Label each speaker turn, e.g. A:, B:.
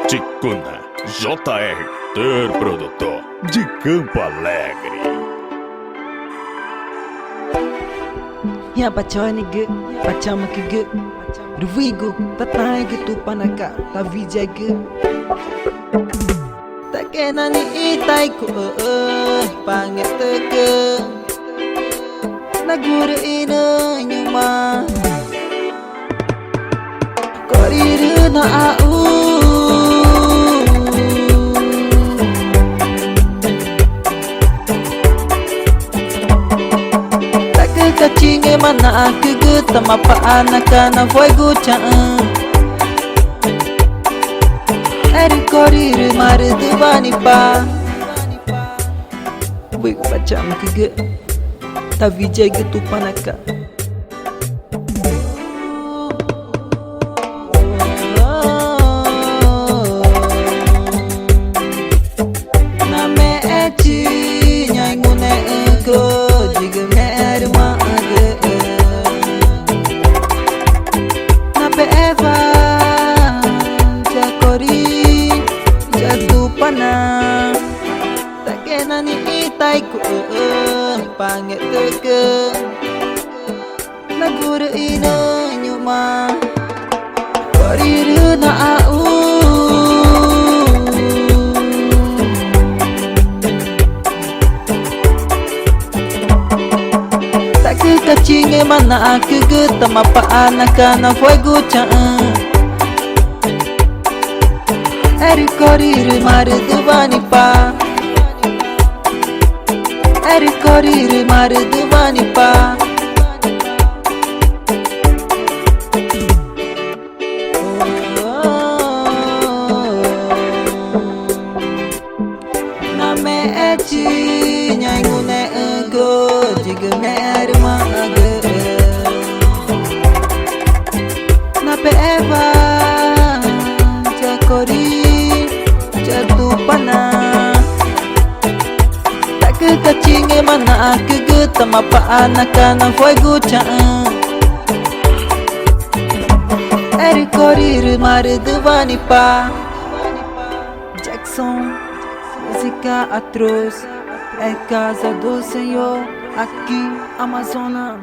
A: Tikuna, JR, teu produtor de Campo Alegre.
B: Ya pacawan ni ge, pacam ke ge. Ruigo, tatay ge tu panaka, ta vijay ge. Tak kena ni itai ko, panget teke. Nagura ina nyuma. Koriru na au. Kacinge mana aku ge tamapa anaka na foi gucha eri korir mar dubani pa bui macam ke ge ta vijay ge tu panaka na me echi nyai ngune go jiga me erma Eva Jakori Jatupana Tak kena ni itai ku panget teke Nagura ina nyuma Koriru na au Kacinge mana aku ge tamapa anaka na foi gucha eri korir mar dubani pa eri korir mar dubani pa na me echi nyai ngune ego jiga me erma Nape Eva Jakori Jatupana Tak kacinge mana aku ge tamapa anaka na foi gucha eri korir mar dubani pa Jeckson música atroz é casa do Senhor aqui Amazonas